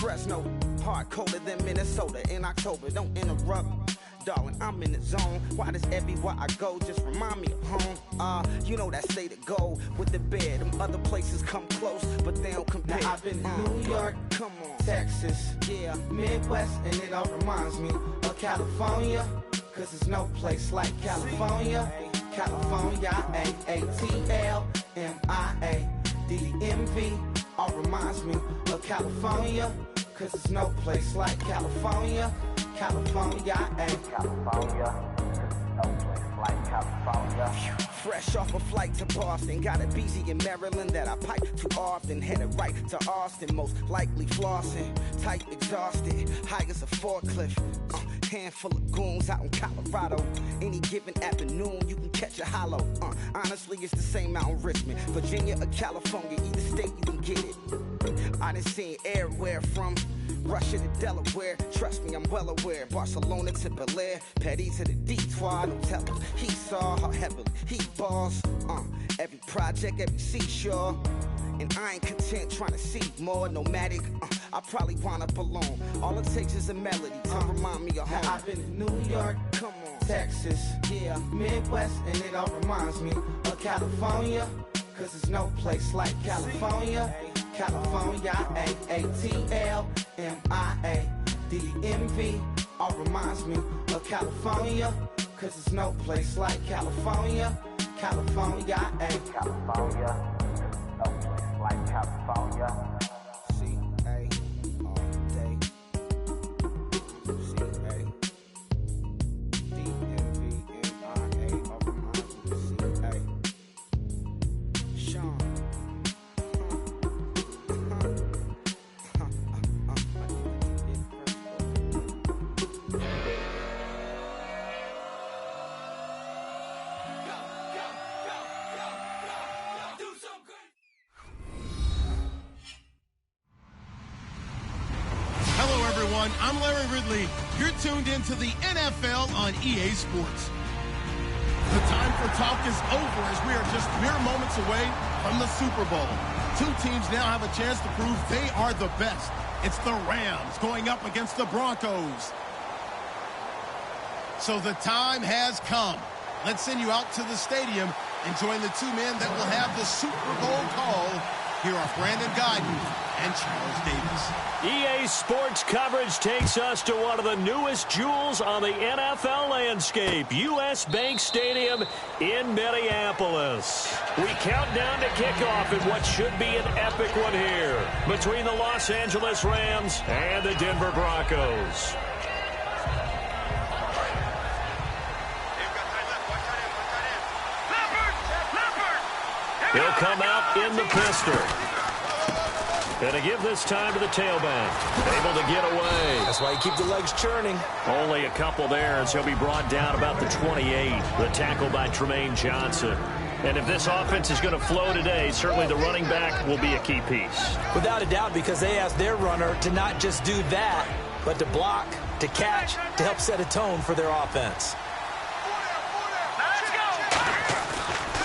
Fresno, hard colder than Minnesota in October. Don't interrupt, darling, I'm in the zone. Why does everywhere I go just remind me of home? You know that state of gold with the bed. Them other places come close, but they don't compare. Now I've been to New York, come on, Texas, yeah, Midwest, and it all reminds me of California, cause there's no place like California. California, A-A-T-L-M-I-A-D-D-M-V, all reminds me of California, cause there's no place like California. California, California, no place like California. Fresh off a flight to Boston, got a BZ in Maryland that I pipe too often. Headed right to Austin, most likely flossing. Tight, exhausted, high as a forklift. Handful of goons out in Colorado. Any given afternoon, you can catch a hollow. Honestly, it's the same out in Richmond, Virginia or California. Either state, you can get it. I done seen everywhere from Russia to Delaware, trust me, I'm well aware. Barcelona to Bel Air, Petty to the Detroit, no tellers. He saw how heavily he balls. Every project, every seashore. And I ain't content trying to see more nomadic. I probably wind up alone. All it takes is a melody to remind me of home. Now I've been to New York, come on, Texas, yeah, Midwest, and it all reminds me of California, cause there's no place like California. California, A-A-T-L-M-I-A-D-D-M-V, all reminds me of California, cause there's no place like California. California, California, no place like California. C-A all day. C-A-D-M-V-M-I-A, all reminds me of C-A. Sean. I'm Larry Ridley. You're tuned into the NFL on EA Sports. The time for talk is over as we are just mere moments away from the Super Bowl. Two teams now have a chance to prove they are the best. It's the Rams going up against the Broncos. So the time has come. Let's send you out to the stadium and join the two men that will have the Super Bowl call. Here are Brandon Guyton and Charles Davis. EA Sports coverage takes us to one of the newest jewels on the NFL landscape, US Bank Stadium in Minneapolis. We count down to kickoff in what should be an epic one here between the Los Angeles Rams and the Denver Broncos. He'll come out in the pistol. And to give this time to the tailback. Able to get away. That's why you keep the legs churning. Only a couple there as he'll be brought down about the 28. The tackle by Tremaine Johnson. And if this offense is going to flow today, certainly the running back will be a key piece. Without a doubt, because they asked their runner to not just do that, but to block, to catch, to help set a tone for their offense.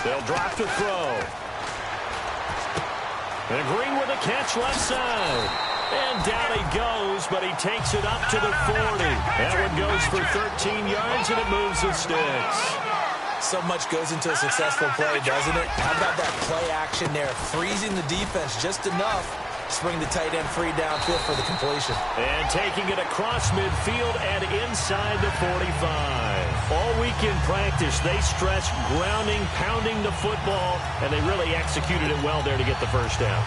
They'll drop to throw. And Green with a catch left side. And down he goes, but he takes it up to the 40. That one goes for 13 yards, and it moves the sticks. So much goes into a successful play, doesn't it? How about that play action there, freezing the defense just enough to bring the tight end free downfield for the completion. And taking it across midfield and inside the 45. All week in practice, they stressed grounding, pounding the football, and they really executed it well there to get the first down.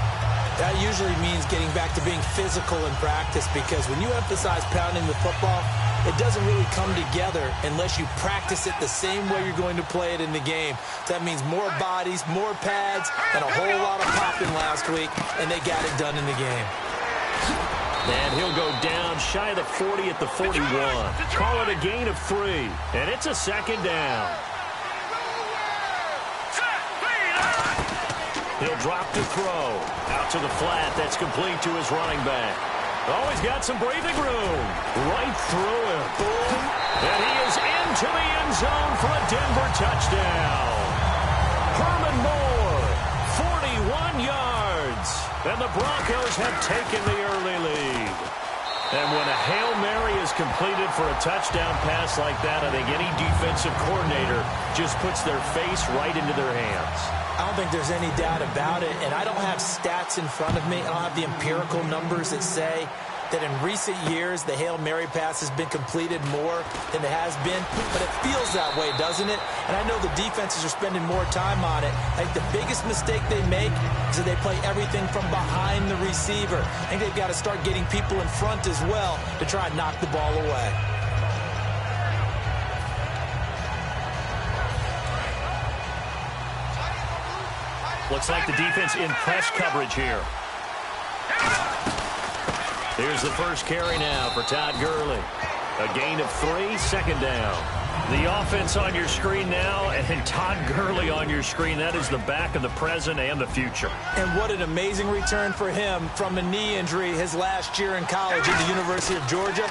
That usually means getting back to being physical in practice, because when you emphasize pounding the football, it doesn't really come together unless you practice it the same way you're going to play it in the game. That means more bodies, more pads, and a whole lot of popping last week, and they got it done in the game. And he'll go down shy of the 40 at the 41. Call it a gain of 3, and it's a second down. He'll drop to throw. Out to the flat. That's complete to his running back. Oh, he's got some breathing room. Right through him. Boom. And he is into the end zone for a Denver touchdown. Herman Moore, 41 yards. And the Broncos have taken the early lead. And when a Hail Mary is completed for a touchdown pass like that, I think any defensive coordinator just puts their face right into their hands. I don't think there's any doubt about it, and I don't have stats in front of me. I don't have the empirical numbers that say that in recent years the Hail Mary pass has been completed more than it has been, but it feels that way, doesn't it? And I know the defenses are spending more time on it. I think the biggest mistake they make is that they play everything from behind the receiver. I think they've got to start getting people in front as well to try and knock the ball away. Looks like the defense in press coverage here. Here's the first carry now for Todd Gurley. A gain of 3, second down. The offense on your screen now, and Todd Gurley on your screen. That is the back of the present and the future. And what an amazing return for him from a knee injury his last year in college at the University of Georgia.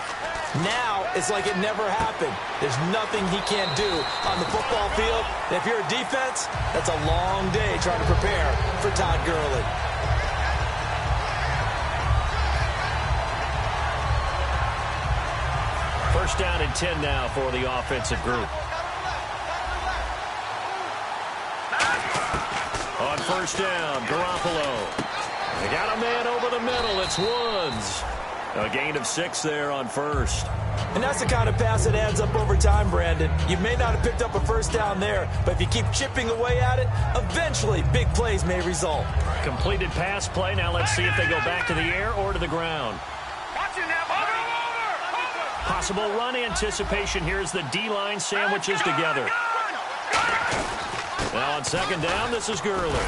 Now it's like it never happened. There's nothing he can't do on the football field. And if you're a defense, that's a long day trying to prepare for Todd Gurley. First down and 10 now for the offensive group. On first down, Garoppolo. They got a man over the middle. It's Woods. A gain of 6 there on first. And that's the kind of pass that adds up over time, Brandon. You may not have picked up a first down there, but if you keep chipping away at it, eventually big plays may result. Completed pass play. Now let's see if they go back to the air or to the ground. Possible run anticipation. Here's the D-line sandwiches together. Now on second down, this is Gurley.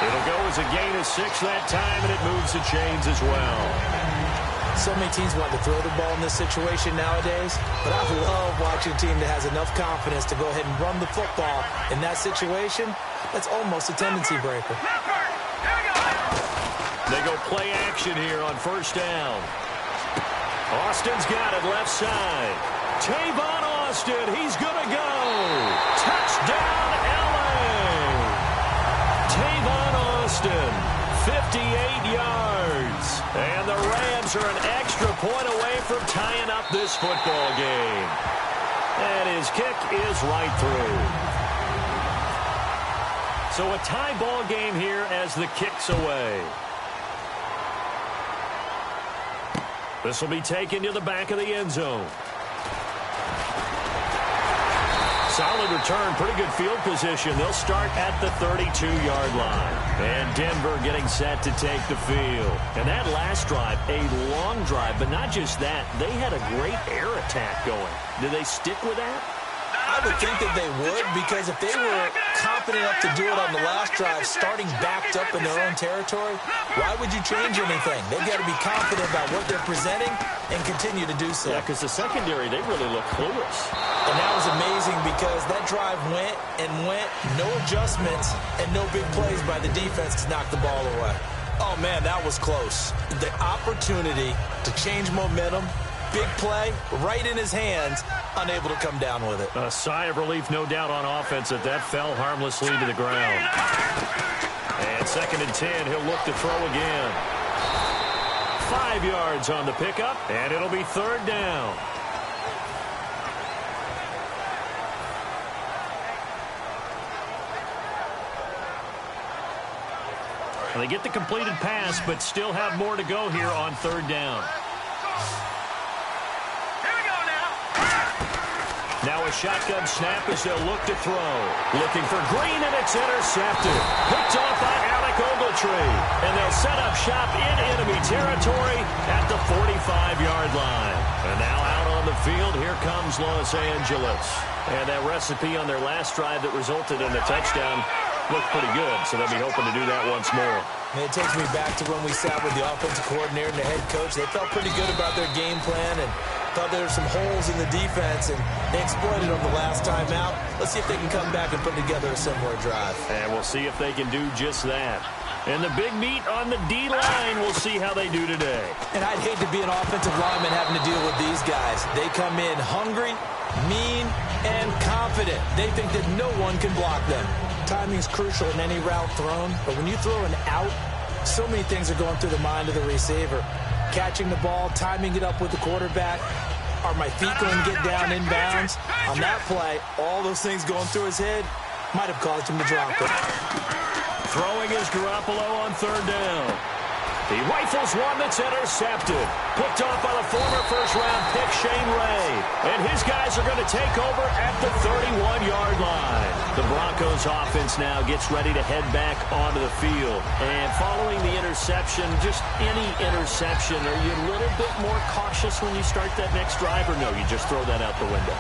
It'll go as a gain of 6 that time, and it moves the chains as well. So many teams want to throw the ball in this situation nowadays, but I love watching a team that has enough confidence to go ahead and run the football in that situation. That's almost a tendency breaker. They go play action here on first down. Austin's got it left side. Tavon Austin, he's going to go. Touchdown, L.A. Tavon Austin, 58 yards. And the Rams are an extra point away from tying up this football game. And his kick is right through. So a tie ball game here as the kick's away. This will be taken to the back of the end zone. Solid return, pretty good field position. They'll start at the 32-yard line. And Denver getting set to take the field. And that last drive, a long drive, but not just that. They had a great air attack going. Did they stick with that? I would think that they would, because if they were confident enough to do it on the last drive, starting backed up in their own territory, why would you change anything? They've got to be confident about what they're presenting and continue to do so. Yeah, because the secondary, they really look clueless. And that was amazing because that drive went and went, no adjustments and no big plays by the defense to knock the ball away. Oh, man, that was close. The opportunity to change momentum, big play, right in his hands, unable to come down with it. A sigh of relief, no doubt, on offense that fell harmlessly to the ground. And second and 10, he'll look to throw again. 5 yards on the pickup, and it'll be third down. They get the completed pass, but still have more to go here on third down. Now a shotgun snap as they'll look to throw. Looking for Green, and it's intercepted. Picked off by Alec Ogletree. And they'll set up shop in enemy territory at the 45-yard line. And now out on the field, here comes Los Angeles. And that recipe on their last drive that resulted in a touchdown looked pretty good, so they'll be hoping to do that once more. And it takes me back to when we sat with the offensive coordinator and the head coach. They felt pretty good about their game plan and thought there were some holes in the defense, and they exploited them the last time out. Let's see if they can come back and put together a similar drive. And we'll see if they can do just that. And the big meat on the D-line, we'll see how they do today. And I'd hate to be an offensive lineman having to deal with these guys. They come in hungry, mean, and confident. They think that no one can block them. Timing's crucial in any route thrown, but when you throw an out, so many things are going through the mind of the receiver. catching the ball, timing it up with the quarterback. Are my feet going to get down inbounds? On that play, all those things going through his head might have caused him to drop it. Throwing is Garoppolo on third down. He rifles one that's intercepted. Picked off by the former first-round pick, Shane Ray. And his guys are going to take over at the 31-yard line. The Broncos offense now gets ready to head back onto the field. And following the interception, just any interception, are you a little bit more cautious when you start that next drive, or no, you just throw that out the window?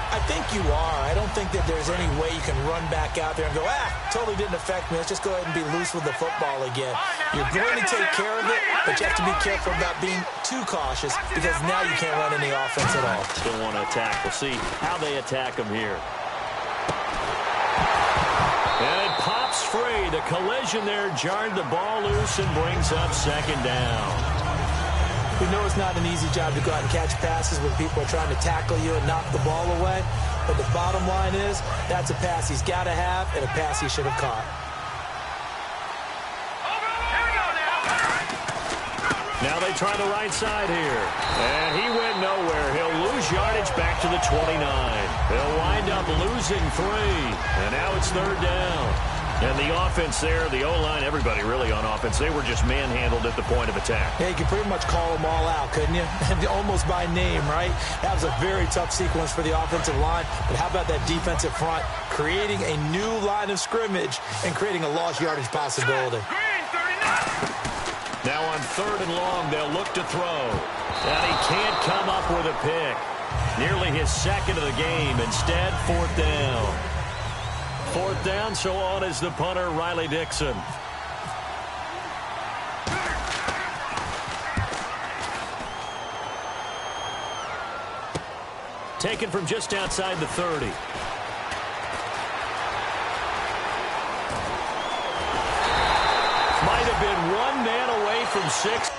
I think you are. I don't think that there's any way you can run back out there and go, totally didn't affect me. Let's just go ahead and be loose with the football again. You're going to take care of it, but you have to be careful about being too cautious because now you can't run any offense at all. Still want to attack. We'll see how they attack them here. And it pops free. The collision there jarred the ball loose and brings up second down. We know it's not an easy job to go out and catch passes when people are trying to tackle you and knock the ball away. But the bottom line is that's a pass he's got to have and a pass he should have caught. Now they try the right side here. And he went nowhere. He'll lose yardage back to the 29. He'll wind up losing 3. And now it's third down. And the offense there, the O-line, everybody really on offense, they were just manhandled at the point of attack. Yeah, you could pretty much call them all out, couldn't you? Almost by name, right? That was a very tough sequence for the offensive line. But how about that defensive front creating a new line of scrimmage and creating a lost yardage possibility? Now on third and long, they'll look to throw. And he can't come up with a pick. Nearly his second of the game. Instead, fourth down. Fourth down, so on is the punter, Riley Dixon. Taken from just outside the 30. Might have been one man away from 6.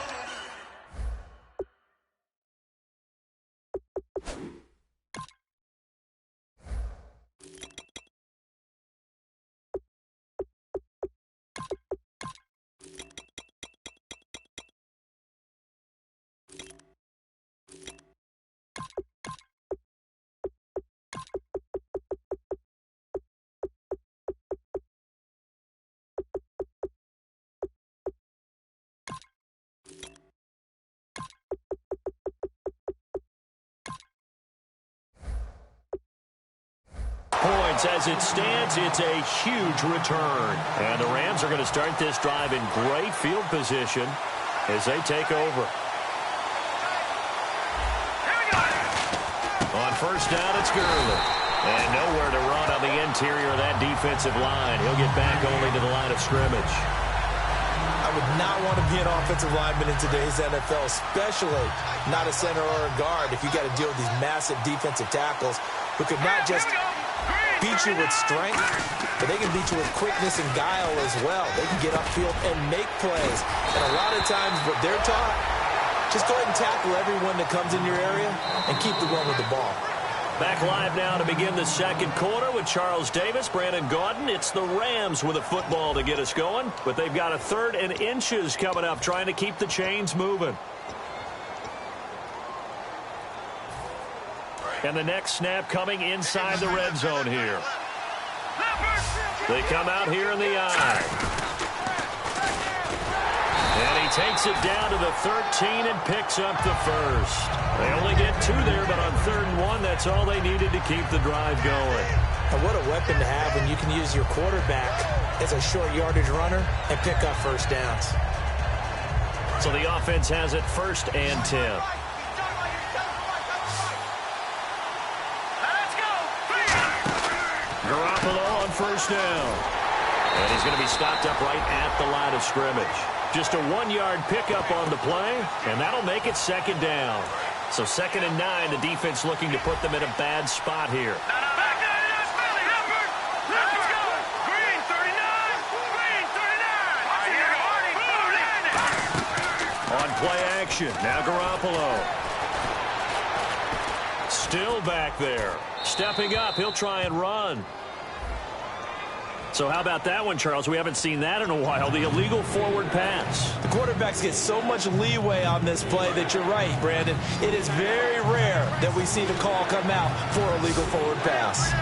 As it stands, it's a huge return. And the Rams are going to start this drive in great field position as they take over. On first down, it's Gurley. And nowhere to run on the interior of that defensive line. He'll get back only to the line of scrimmage. I would not want to be an offensive lineman in today's NFL, especially not a center or a guard if you got to deal with these massive defensive tackles who could not just beat you with strength, but they can beat you with quickness and guile as well. They can get upfield and make plays. And a lot of times what they're taught, just go ahead and tackle everyone that comes in your area and keep the run with the ball. Back live now to begin the second quarter with Charles Davis, Brandon Gaudin. It's the Rams with a football to get us going, but they've got a 3rd and inches coming up, trying to keep the chains moving. And the next snap coming inside the red zone here. They come out here in the I. And he takes it down to the 13 and picks up the first. They only get 2 there, but on 3rd and 1, that's all they needed to keep the drive going. And what a weapon to have when you can use your quarterback as a short yardage runner and pick up first downs. So the offense has it 1st and 10. Garoppolo on first down. And he's going to be stopped up right at the line of scrimmage. Just a 1-yard pickup on the play, and that'll make it 2nd down. So 2nd and 9, the defense looking to put them in a bad spot here. On play action, now Garoppolo. Still back there. Stepping up, he'll try and run. So how about that one, Charles? We haven't seen that in a while, the illegal forward pass. The quarterbacks get so much leeway on this play that you're right, Brandon. It is very rare that we see the call come out for a legal forward pass.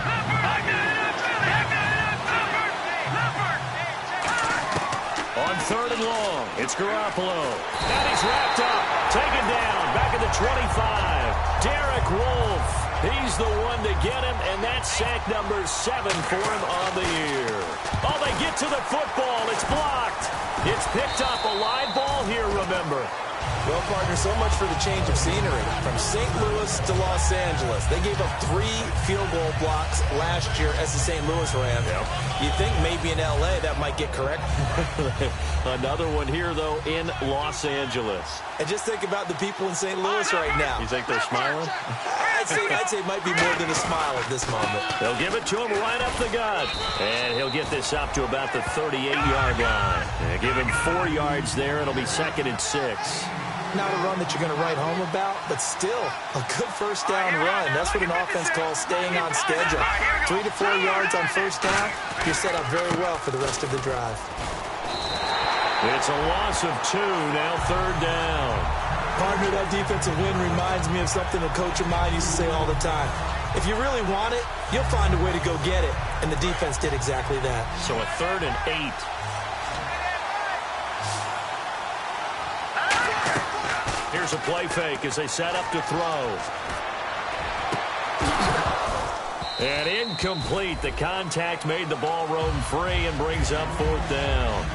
On 3rd and long, it's Garoppolo. And he's wrapped up, taken down, back at the 25. Derek Wolfe, he's the one to get him, and that's sack number 7 for him on the year. Oh, they get to the football. It's blocked. It's picked up, a live ball here, remember. Well, partner, so much for the change of scenery. From St. Louis to Los Angeles, they gave up 3 field goal blocks last year as the St. Louis Rams. Yep. You think maybe in L.A. that might get correct? Another one here, though, in Los Angeles. And just think about the people in St. Louis right now. You think they're smiling? I'd say it might be more than a smile at this moment. They'll give it to him right up the gut. And he'll get this up to about the 38-yard line. And give him 4 yards there. It'll be 2nd and 6. Not a run that you're going to write home about, but still a good first down run. That's what an offense calls staying on schedule. 3 to 4 yards on first down, you're set up very well for the rest of the drive. It's a loss of 2, now 3rd down. Partner, that defensive win reminds me of something a coach of mine used to say all the time. If you really want it, you'll find a way to go get it, and the defense did exactly that. So a 3rd and 8. Here's a play fake as they set up to throw. And incomplete. The contact made the ball roam free and brings up 4th down.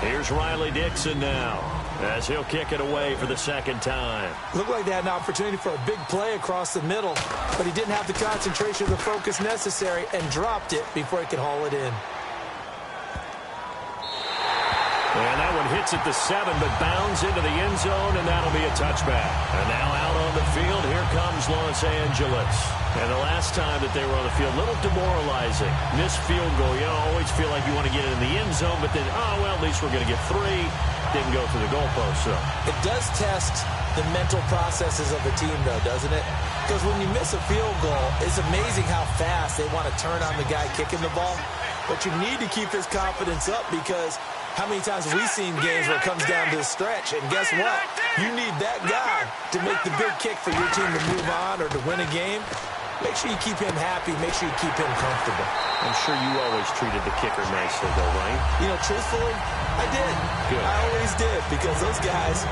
Here's Riley Dixon now as he'll kick it away for the 2nd time. Looked like they had an opportunity for a big play across the middle, but he didn't have the concentration or the focus necessary and dropped it before he could haul it in. And that one hits at the 7, but bounds into the end zone, and that'll be a touchback. And now out on the field, here comes Los Angeles. And the last time that they were on the field, a little demoralizing. Missed field goal. You always feel like you want to get it in the end zone, but then, oh, well, at least we're going to get 3. Didn't go through the goalpost, so. It does test the mental processes of a team, though, doesn't it? Because when you miss a field goal, it's amazing how fast they want to turn on the guy kicking the ball. But you need to keep his confidence up because how many times have we seen games where it comes down to the stretch? And guess what? You need that guy to make the big kick for your team to move on or to win a game. Make sure you keep him happy. Make sure you keep him comfortable. I'm sure you always treated the kicker nicely, though, right? You know, truthfully, I did. Good. I always did because those guys,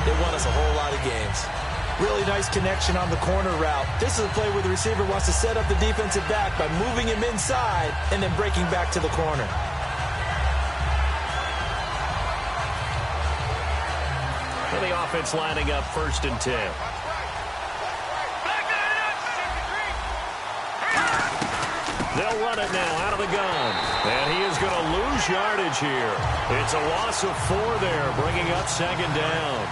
they won us a whole lot of games. Really nice connection on the corner route. This is a play where the receiver wants to set up the defensive back by moving him inside and then breaking back to the corner. And the offense lining up 1st and 10. They'll run it now out of the gun. And he is going to lose yardage here. It's a loss of 4 there, bringing up 2nd down.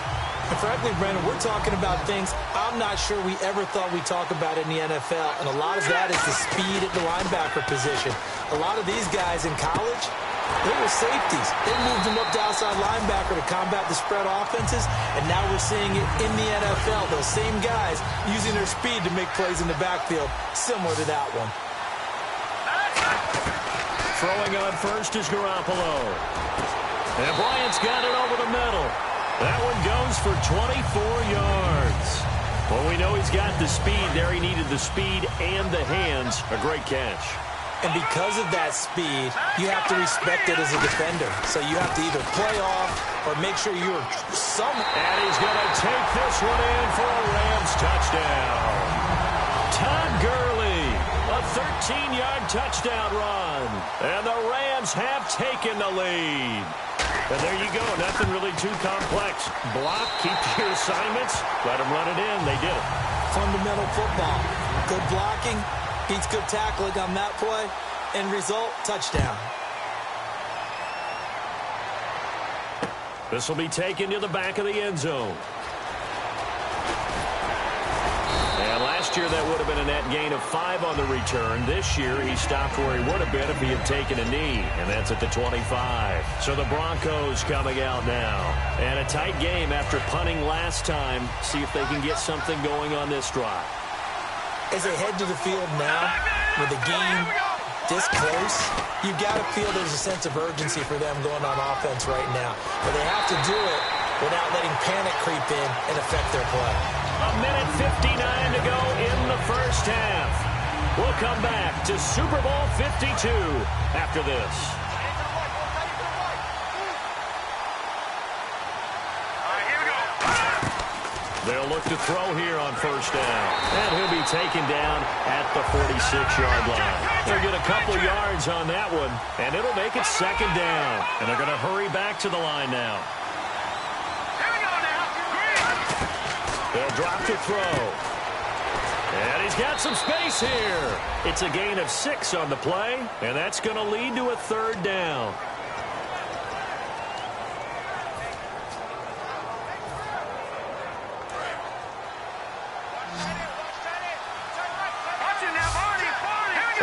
And frankly, Brandon, we're talking about things I'm not sure we ever thought we'd talk about in the NFL. And a lot of that is the speed at the linebacker position. A lot of these guys in college, they were safeties. They moved them up to outside linebacker to combat the spread offenses, and now we're seeing it in the NFL. Those same guys using their speed to make plays in the backfield, similar to that one. Throwing on first is Garoppolo. And Bryant's got it over the middle. That one goes for 24 yards. Well, we know he's got the speed there. He needed the speed and the hands. A great catch. And because of that speed, you have to respect it as a defender. So you have to either play off or make sure you're some. And he's going to take this one in for a Rams touchdown. Todd Gurley, a 13-yard touchdown run. And the Rams have taken the lead. And there you go. Nothing really too complex. Block, keep your assignments, let them run it in. They did it. Fundamental football. Good blocking. Beats good tackling on that play. End result, touchdown. This will be taken to the back of the end zone. And last year that would have been a net gain of 5 on the return. This year he stopped where he would have been if he had taken a knee, and that's at the 25. So the Broncos coming out now. And a tight game after punting last time. See if they can get something going on this drive. As they head to the field now with a game this close, you've got to feel there's a sense of urgency for them going on offense right now. But they have to do it without letting panic creep in and affect their play. A minute 59 to go in the first half. We'll come back to Super Bowl 52 after this. They'll look to throw here on first down. And he'll be taken down at the 46-yard line. They'll get a couple yards on that one, and it'll make it second down. And they're going to hurry back to the line now. They'll drop to throw. And he's got some space here. It's a gain of 6 on the play, and that's going to lead to a third down.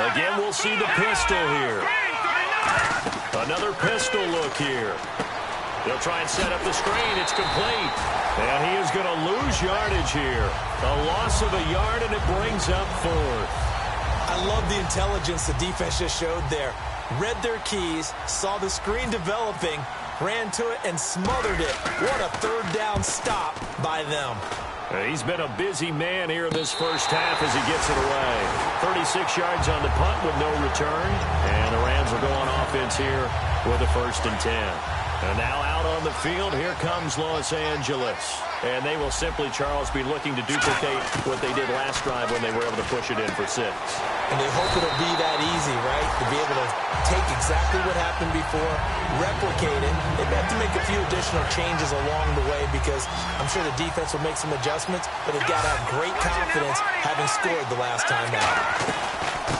Again, we'll see the pistol here. Another pistol look here. They'll try and set up the screen. It's complete. And he is going to lose yardage here. A loss of a yard, and it brings up 4th. I love the intelligence the defense just showed there. Read their keys, saw the screen developing, ran to it, and smothered it. What a third down stop by them. He's been a busy man here in this first half as he gets it away. 36 yards on the punt with no return. And the Rams will go on offense here with a 1st and 10. And now out on the field, here comes Los Angeles. And they will simply, Charles, be looking to duplicate what they did last drive when they were able to push it in for 6. And they hope it'll be that easy, right? To be able to take exactly what happened before, replicate it. They have to make a few additional changes along the way because I'm sure the defense will make some adjustments, but they've got to have great confidence having scored the last time out.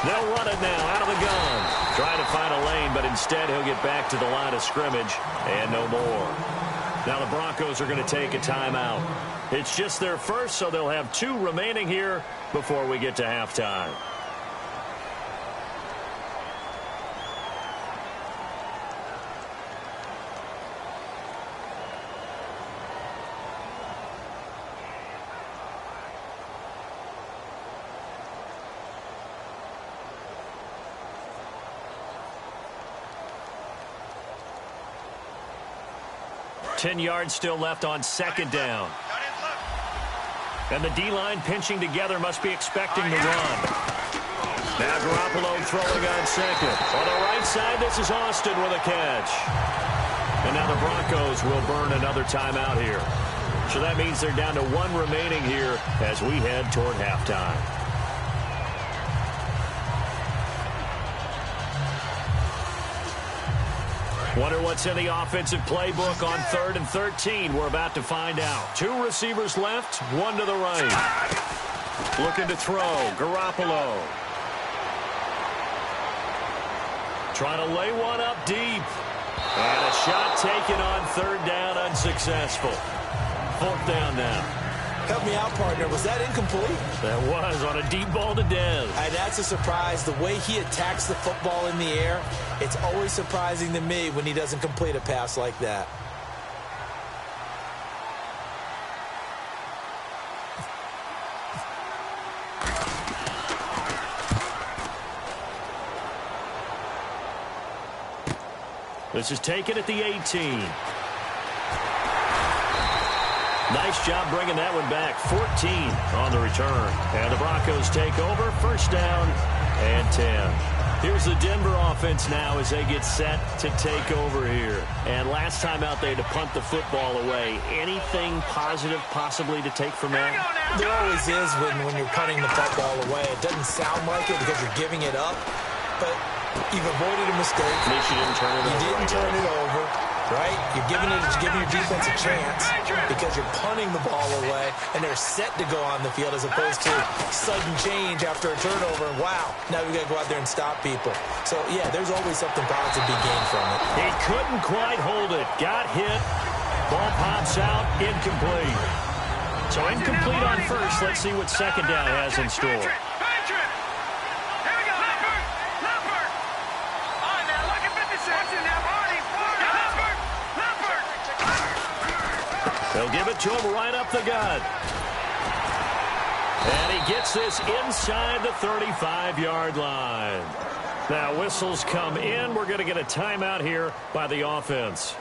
They'll run it now out of the gun. Trying to find a lane, but instead he'll get back to the line of scrimmage and no more. Now the Broncos are going to take a timeout. It's just their first, so they'll have 2 remaining here before we get to halftime. Ten yards still left on second down. And the D-line pinching together must be expecting the run. Now Garoppolo throwing on second. On the right side, this is Austin with a catch. And now the Broncos will burn another timeout here. So that means they're down to 1 remaining here as we head toward halftime. Wonder what's in the offensive playbook on 3rd and 13. We're about to find out. 2 receivers left, 1 to the right. Looking to throw, Garoppolo. Trying to lay one up deep. And a shot taken on 3rd down, unsuccessful. 4th down now. Help me out, partner. Was that incomplete? That was on a deep ball to Dez. And that's a surprise. The way he attacks the football in the air, it's always surprising to me when he doesn't complete a pass like that. This is taken at the 18. Nice job bringing that one back. 14 on the return. And the Broncos take over. 1st down and 10. Here's the Denver offense now as they get set to take over here. And last time out, they had to punt the football away. Anything positive possibly to take from that? There always is when you're punting the football away. It doesn't sound like it because you're giving it up, but you've avoided a mistake. At least you didn't turn it over. You didn't turn it over. Right? You're giving your defense a chance because you're punting the ball away, and they're set to go on the field as opposed to sudden change after a turnover. And wow, now we got to go out there and stop people. So, yeah, there's always something positive to be gained from it. He couldn't quite hold it. Got hit. Ball pops out. Incomplete. So incomplete on first. Let's see what second down has in store. They'll give it to him right up the gut. And he gets this inside the 35-yard line. Now whistles come in. We're going to get a timeout here by the offense.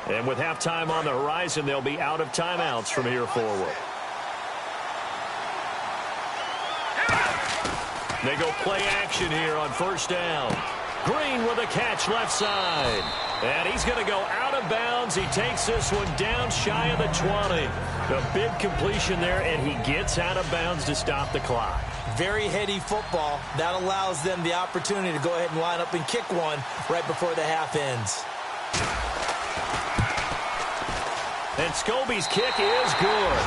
And with halftime on the horizon, they'll be out of timeouts from here forward. They go play action here on first down. Green with a catch left side. And he's going to go out of bounds. He takes this one down shy of the 20. A big completion there, and he gets out of bounds to stop the clock. Very heady football. That allows them the opportunity to go ahead and line up and kick one right before the half ends. And Scobie's kick is good.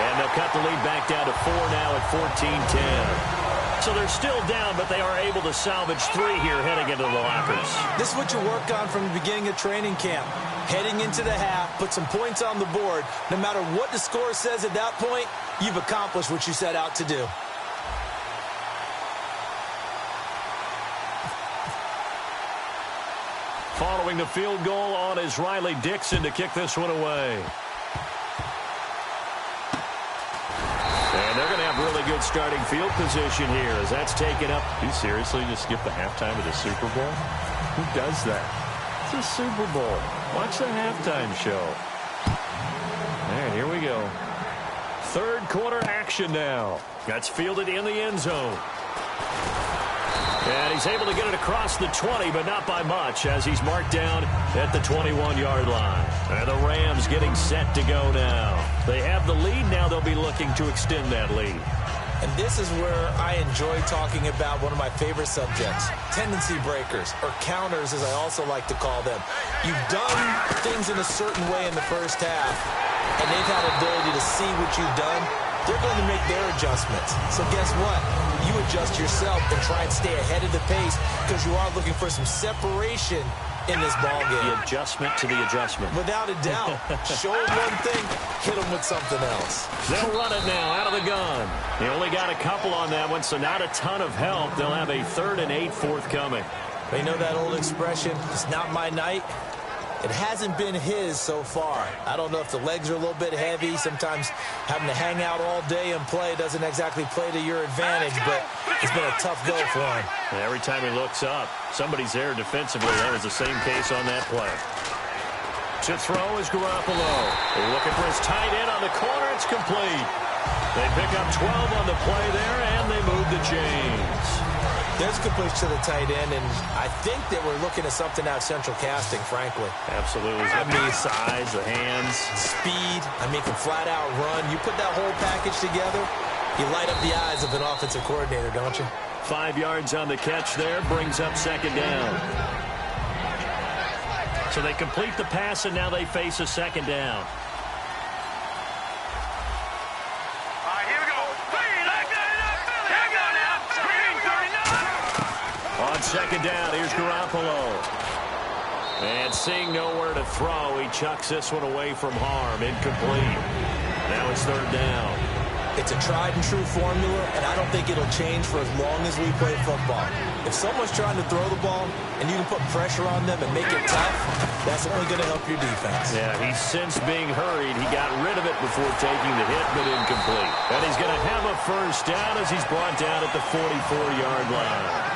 And they'll cut the lead back down to 4 now at 14-10. So they're still down, but they are able to salvage 3 here heading into the lockers. This is what you work on from the beginning of training camp. Heading into the half, put some points on the board. No matter what the score says at that point, you've accomplished what you set out to do. Following the field goal on is Riley Dixon to kick this one away. And they're going to have really good starting field position here as that's taken up. You seriously just skip the halftime of the Super Bowl? Who does that? It's a Super Bowl. Watch the halftime show. There, here we go. Third quarter action now. That's fielded in the end zone. And he's able to get it across the 20, but not by much, as he's marked down at the 21-yard line. And the Rams getting set to go now. They have the lead. Now they'll be looking to extend that lead. And this is where I enjoy talking about one of my favorite subjects, tendency breakers, or counters, as I also like to call them. You've done things in a certain way in the first half, and they've had the ability to see what you've done. They're going to make their adjustments. So guess what? You adjust yourself and try and stay ahead of the pace because you are looking for some separation in this ball game. The adjustment to the adjustment. Without a doubt. Show them one thing, hit them with something else. They'll run it now out of the gun. They only got a couple on that one, so not a ton of help. They'll have a 3rd and 8 forthcoming. You know that old expression, it's not my night? It hasn't been his so far. I don't know if the legs are a little bit heavy. Sometimes having to hang out all day and play doesn't exactly play to your advantage, but it's been a tough go for him. And every time he looks up, somebody's there defensively. That was the same case on that play. To throw is Garoppolo. They're looking for his tight end on the corner. It's complete. They pick up 12 on the play there, and they move the chains. There's completion to the tight end, and I think that we're looking at something out of central casting, frankly. Absolutely. I mean, size, the hands. Speed. I mean, can flat out run. You put that whole package together, you light up the eyes of an offensive coordinator, don't you? 5 yards on the catch there, brings up 2nd down. So they complete the pass, and now they face a 2nd down. On 2nd down, here's Garoppolo. And seeing nowhere to throw, he chucks this one away from harm. Incomplete. Now it's 3rd down. It's a tried-and-true formula, and I don't think it'll change for as long as we play football. If someone's trying to throw the ball and you can put pressure on them and make it tough, that's only going to help your defense. Yeah, he's since being hurried. He got rid of it before taking the hit, but incomplete. And he's going to have a 1st down as he's brought down at the 44-yard line.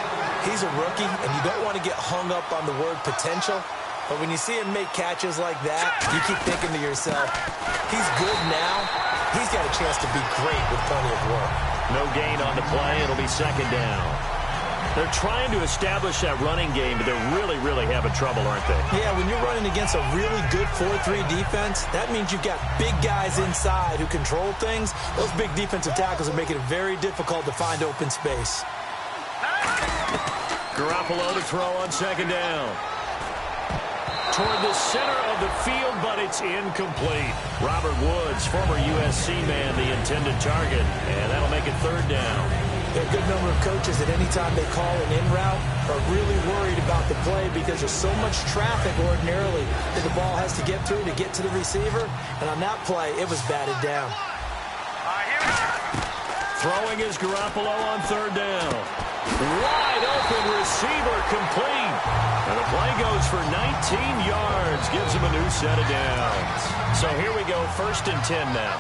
He's a rookie, and you don't want to get hung up on the word potential. But when you see him make catches like that, you keep thinking to yourself, he's good now. He's got a chance to be great with plenty of work. No gain on the play. It'll be 2nd down. They're trying to establish that running game, but they're really, really having trouble, aren't they? Yeah, when you're running against a really good 4-3 defense, that means you've got big guys inside who control things. Those big defensive tackles are making it very difficult to find open space. Garoppolo to throw on 2nd down. Toward the center of the field, but it's incomplete. Robert Woods, former USC man, the intended target, and that'll make it 3rd down. There are a good number of coaches that anytime they call an in route are really worried about the play because there's so much traffic ordinarily that the ball has to get through to get to the receiver, and on that play, it was batted down. Throwing is Garoppolo on 3rd down. Wide open receiver complete. And the play goes for 19 yards. Gives him a new set of downs. So here we go, 1st and 10 now.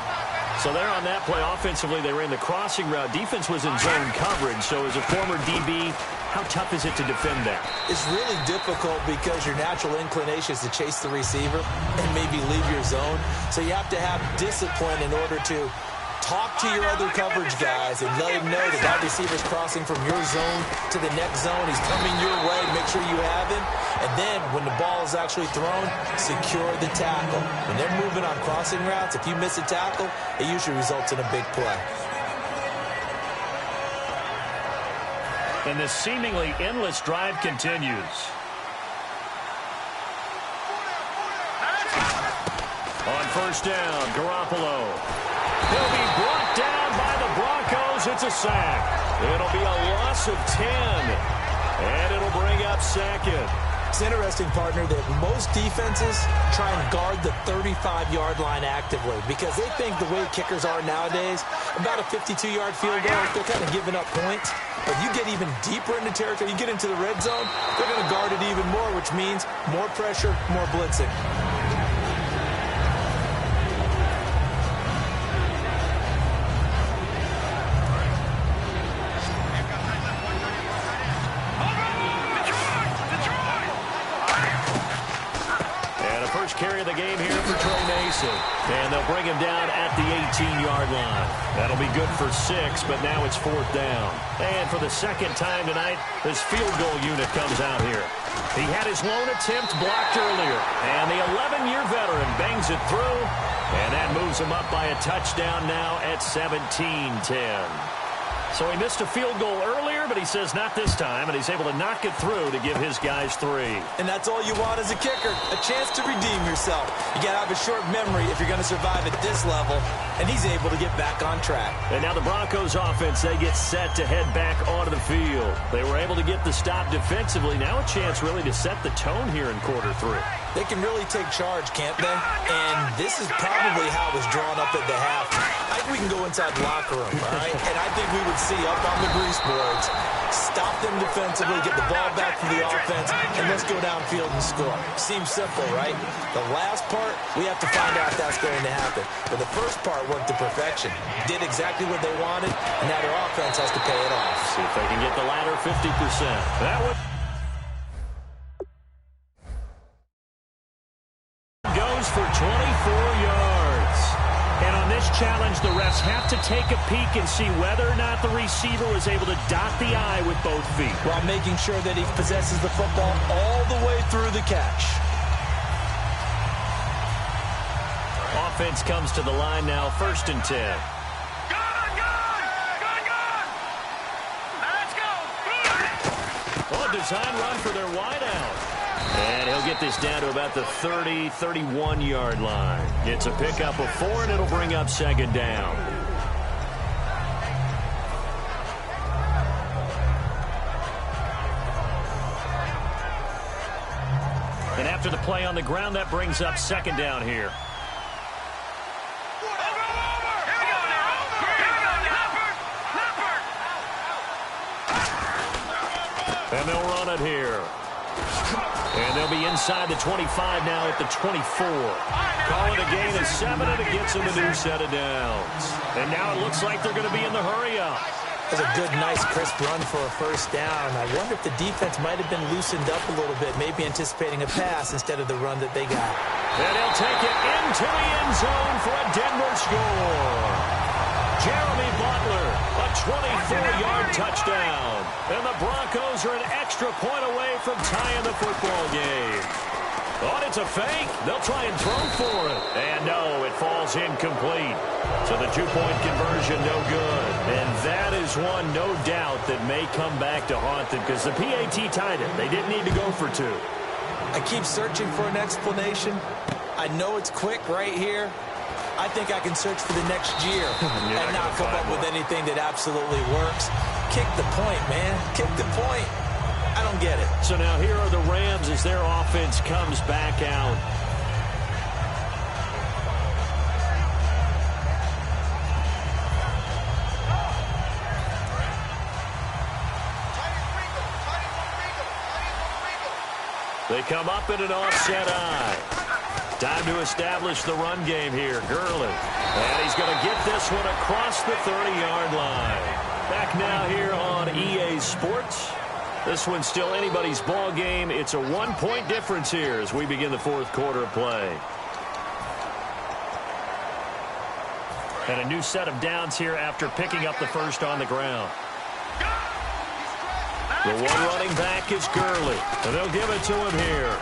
So there on that play, offensively, they ran the crossing route. Defense was in zone coverage. So as a former DB, how tough is it to defend that? It's really difficult because your natural inclination is to chase the receiver and maybe leave your zone. So you have to have discipline in order to talk to your other coverage guys and let them know that that receiver's crossing from your zone to the next zone. He's coming your way. Make sure you have him. And then when the ball is actually thrown, secure the tackle. When they're moving on crossing routes, if you miss a tackle, it usually results in a big play. And this seemingly endless drive continues. On first down, Garoppolo. He'll be brought down by the Broncos. It's a sack. It'll be a loss of 10. And it'll bring up second. It's interesting, partner, that most defenses try and guard the 35-yard line actively because they think the way kickers are nowadays, about a 52-yard field goal, they're kind of giving up points. But you get even deeper into territory, you get into the red zone, they're going to guard it even more, which means more pressure, more blitzing. Carry of the game here for Trey Mason. And they'll bring him down at the 18-yard line. That'll be good for 6, but now it's 4th down. And for the second time tonight, this field goal unit comes out here. He had his lone attempt blocked earlier, and the 11-year veteran bangs it through, and that moves him up by a touchdown now at 17-10. So he missed a field goal earlier, but he says not this time, and he's able to knock it through to give his guys 3. And that's all you want as a kicker, a chance to redeem yourself. You got to have a short memory if you're going to survive at this level, and he's able to get back on track. And now the Broncos offense, they get set to head back onto the field. They were able to get the stop defensively. Now a chance really to set the tone here in quarter 3. They can really take charge, can't they? And this is probably how it was drawn up at the half. I think we can go inside the locker room, all right? And I think we would see up on the grease boards, stop them defensively, get the ball back for the offense, and let's go downfield and score. Seems simple, right? The last part, we have to find out if that's going to happen. But the first part worked to perfection. Did exactly what they wanted, and now their offense has to pay it off. See if they can get the latter 50%. That would... goes for 24 yards. And on this challenge, the refs have to take a peek and see whether or not the receiver was able to dot the I with both feet, while making sure that he possesses the football all the way through the catch. Offense comes to the line now, 1st and 10. Oh, design run for their wideout. And he'll get this down to about the 30, 31-yard line. It's a pickup of 4, and it'll bring up 2nd down. And after the play on the ground, that brings up 2nd down here. And they'll run it here. And they'll be inside the 25 now at the 24. Call it a gain of 7, and it gets them a new set of downs. And now it looks like they're going to be in the hurry-up. That's a good, nice, crisp run for a 1st down. I wonder if the defense might have been loosened up a little bit, maybe anticipating a pass instead of the run that they got. And he'll take it into the end zone for a Denver score. Jeremy Butler, a 24-yard touchdown. And the Broncos are an extra point away from tying the football game. Oh, it's a fake. They'll try and throw for it. And no, it falls incomplete. So the 2-point conversion, no good. And that is one, no doubt, that may come back to haunt them because the PAT tied it. They didn't need to go for 2. I keep searching for an explanation. I know it's quick right here. I think I can search for the next year and not come up with anything that absolutely works. Kick the point, man. Kick the point. I don't get it. So now here are the Rams as their offense comes back out. They come up in an offset eye. Time to establish the run game here. Gurley. And he's going to get this this one across the 30-yard line. Back now here on EA Sports. This one's still anybody's ball game. It's a 1-point difference here as we begin the fourth quarter of play. And a new set of downs here after picking up the first on the ground. The one running back is Gurley, and they'll give it to him here.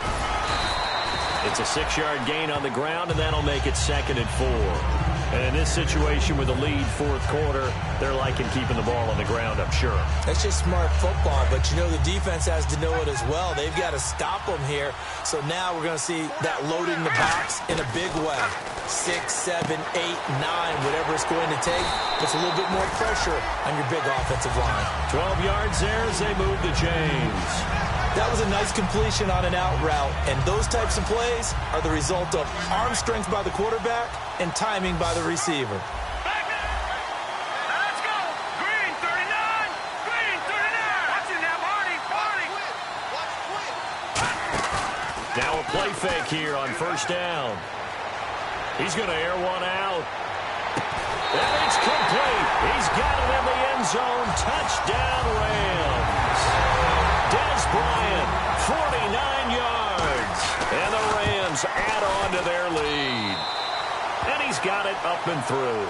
It's a 6-yard gain on the ground, and that'll make it 2nd and 4. And in this situation with a lead fourth quarter, they're liking keeping the ball on the ground, I'm sure. That's just smart football, but you know the defense has to know it as well. They've got to stop them here. So now we're going to see that loading the box in a big way. 6, 7, 8, 9, whatever it's going to take, puts a little bit more pressure on your big offensive line. 12 yards there as they move to James. That was a nice completion on an out route, and those types of plays are the result of arm strength by the quarterback and timing by the receiver. Let's go! Green 39! Green 39! Watch it now, Marty! Now a play fake here on first down. He's going to air one out. And it's complete. He's got it in the end zone. Touchdown, Rams. Des Bryant, 49 yards. And the Rams add on to their lead. And he's got it up and through.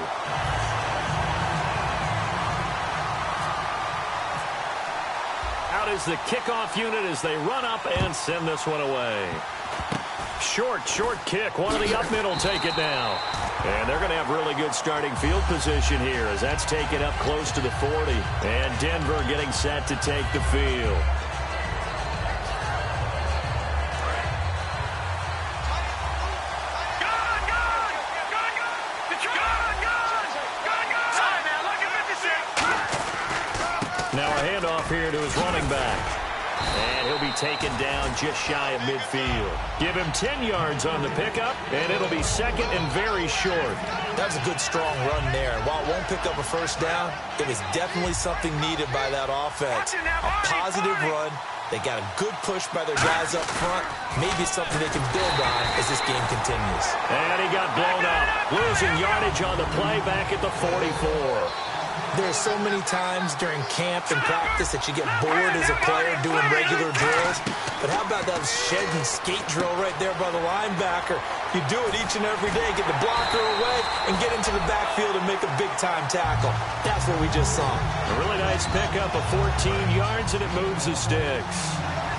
Out is the kickoff unit as they run up and send this one away. Short kick. One of the up middle take it now. And they're going to have really good starting field position here as that's taken up close to the 40. And Denver getting set to take the field. Now a handoff here to his running back. And he'll be taken down just shy of midfield. Give him 10 yards on the pickup, and it'll be 2nd and very short. That was a good, strong run there. And while it won't pick up a first down, it was definitely something needed by that offense. A positive run. They got a good push by their guys up front. Maybe something they can build on as this game continues. And he got blown up. Losing yardage on the play back at the 44. There are so many times during camp and practice that you get bored as a player doing regular drills. But how about that shed and skate drill right there by the linebacker? You do it each and every day. Get the blocker away and get into the backfield and make a big-time tackle. That's what we just saw. A really nice pickup of 14 yards, and it moves the sticks.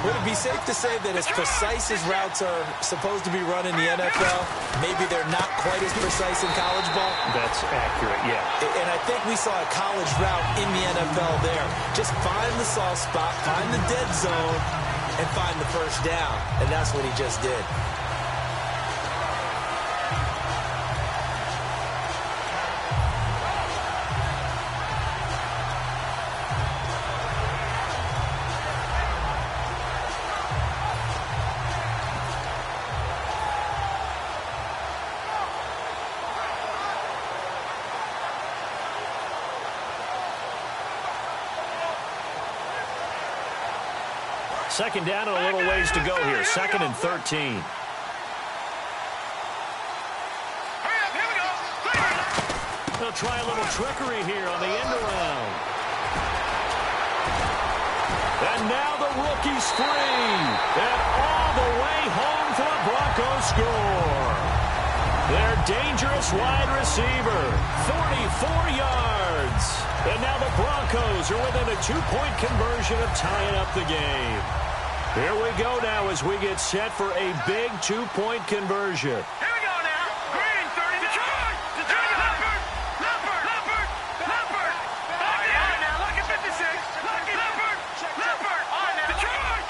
Would it be safe to say that as precise as routes are supposed to be run in the NFL, maybe they're not quite as precise in college ball? That's accurate, yeah. And I think we saw a college route in the NFL there. Just find the soft spot, find the dead zone, and find the first down. And that's what he just did. Second down and a little ways to go here. 2nd and 13. They'll try a little trickery here on the end around. And now the rookie's free. And all the way home for a Broncos score. Their dangerous wide receiver. 44 yards. And now the Broncos are within a 2-point conversion of tying up the game. Here we go now as we get set for a big 2-point conversion. Here we go now. Green 30. Detroit. Leopard. All right, now look at 56. Look at Leopard. All right, now. Detroit.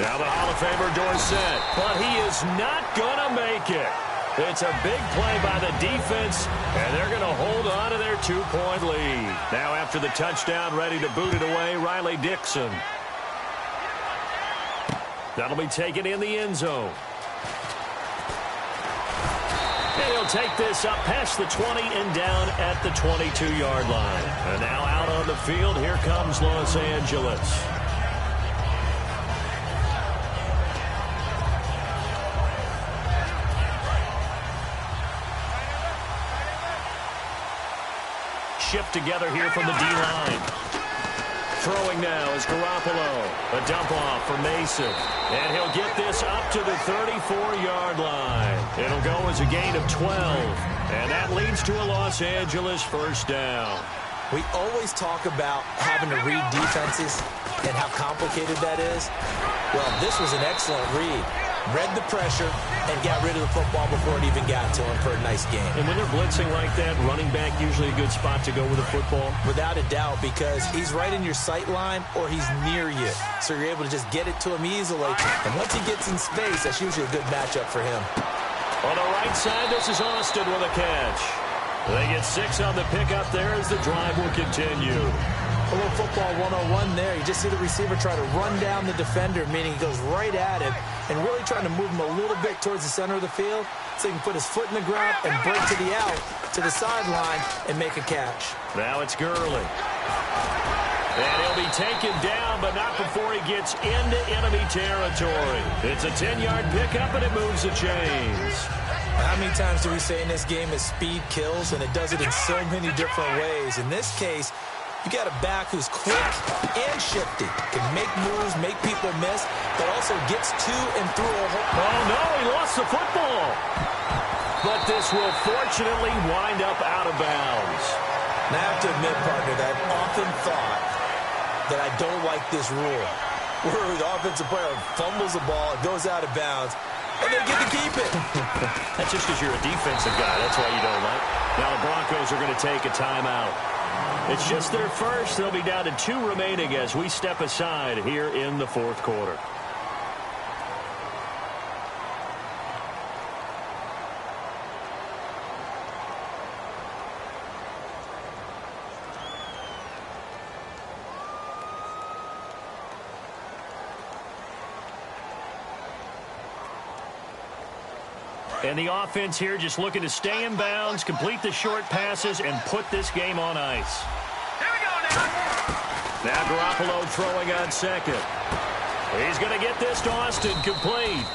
Now the Hall of Famer Dorsett, but he is not going to make it. It's a big play by the defense, and they're going to hold on to their 2-point lead. Now after the touchdown, ready to boot it away, Riley Dixon. That'll be taken in the end zone. And he'll take this up past the 20 and down at the 22-yard line. And now out on the field, here comes Los Angeles. shift together here from the D-line. Throwing now is Garoppolo. A dump off for Mason. And he'll get this up to the 34-yard line. It'll go as a gain of 12. And that leads to a Los Angeles first down. We always talk about having to read defenses and how complicated that is. Well, this was an excellent read. Read the pressure and got rid of the football before it even got to him for a nice game. And when they're blitzing like that, running back usually a good spot to go with the football? Without a doubt, because he's right in your sight line or he's near you. So you're able to just get it to him easily. And once he gets in space, that's usually a good matchup for him. On the right side, this is Austin with a catch. They get 6 on the pickup there as the drive will continue. A little football 101 there. You just see the receiver try to run down the defender, meaning he goes right at him and really trying to move him a little bit towards the center of the field so he can put his foot in the ground and break to the out, to the sideline, and make a catch. Now it's Gurley. And he'll be taken down, but not before he gets into enemy territory. It's a 10-yard pickup, and it moves the chains. How many times do we say in this game is speed kills, and it does it in so many different ways. In this case, you got a back who's quick and shifty, can make moves, make people miss, but also gets to and through a hole. Oh, no, he lost the football. But this will fortunately wind up out of bounds. Now, I have to admit, partner, that I've often thought that I don't like this rule, where the offensive player fumbles the ball, it goes out of bounds, and they get to keep it. That's just because you're a defensive guy. That's why you don't like. Now the Broncos are going to take a timeout. It's just their first. They'll be down to 2 remaining as we step aside here in the fourth quarter. And the offense here just looking to stay in bounds, complete the short passes, and put this game on ice. Here we go now. Now Garoppolo throwing on second. He's going to get this to Austin complete.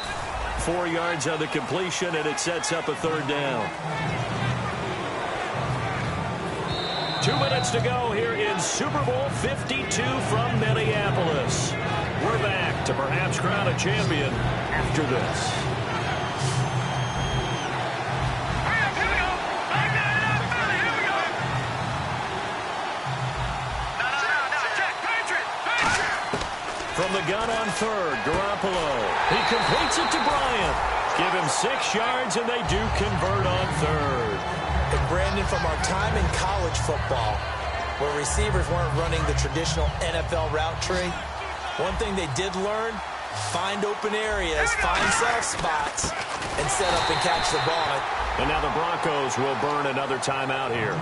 4 yards on the completion, and it sets up a third down. 2 minutes to go here in Super Bowl 52 from Minneapolis. We're back to perhaps crown a champion after this. From the gun on third, Garoppolo. He completes it to Bryant. Give him 6 yards, and they do convert on third. And Brandon, from our time in college football, where receivers weren't running the traditional NFL route tree, one thing they did learn, find open areas, find soft spots, and set up and catch the ball. And now the Broncos will burn another timeout here.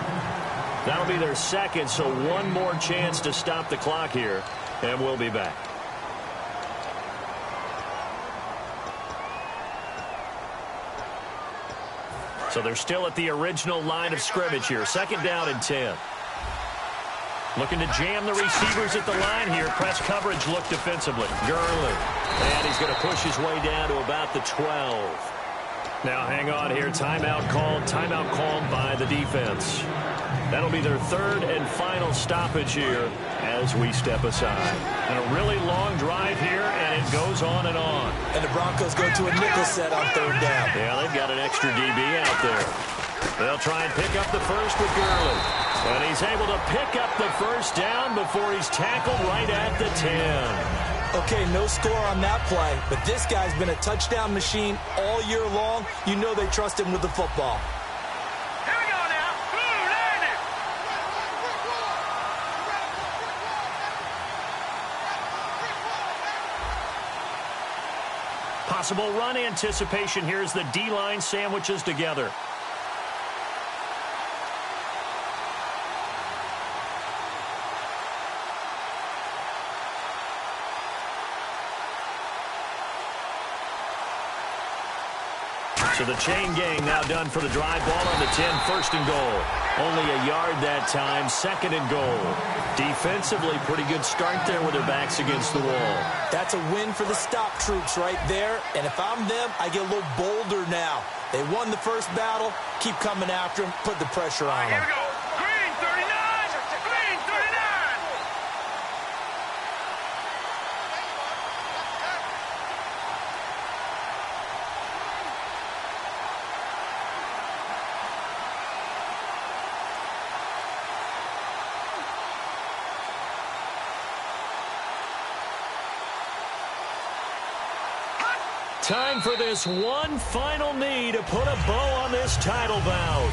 That'll be their second, so one more chance to stop the clock here, and we'll be back. So they're still at the original line of scrimmage here. 2nd down and 10. Looking to jam the receivers at the line here. Press coverage look defensively. Gurley. And he's going to push his way down to about the 12. Now hang on here. Timeout called by the defense. That'll be their 3rd and final stoppage here as we step aside. And a really long drive here, and it goes on and on. And the Broncos go to a nickel set on 3rd down. Yeah, they've got an extra DB out there. They'll try and pick up the first with Gurley. And he's able to pick up the first down before he's tackled right at the 10. Okay, no score on that play, but this guy's been a touchdown machine all year long. You know they trust him with the football. Here we go now. Ooh, landed. Possible run anticipation here as the D-line sandwiches together. So the chain gang now done for the drive. Ball on the 10, 1st and goal. Only a yard that time, 2nd and goal. Defensively, pretty good start there with their backs against the wall. That's a win for the stop troops right there. And if I'm them, I get a little bolder now. They won the first battle. Keep coming after them. Put the pressure on them. Here we go. Green, 39. Time for this one final knee to put a bow on this title bout.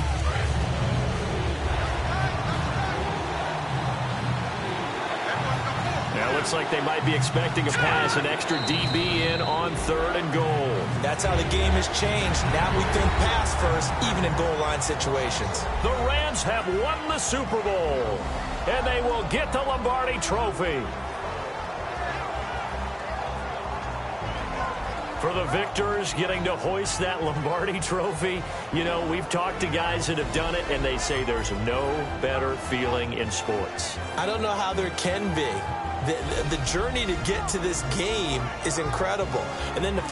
Now, looks like they might be expecting a pass, an extra DB in on 3rd and goal. That's how the game has changed. Now we think pass first, even in goal line situations. The Rams have won the Super Bowl, and they will get the Lombardi Trophy. For the victors, getting to hoist that Lombardi Trophy, you know, we've talked to guys that have done it, and they say there's no better feeling in sports. I don't know how there can be. The journey to get to this game is incredible. And then the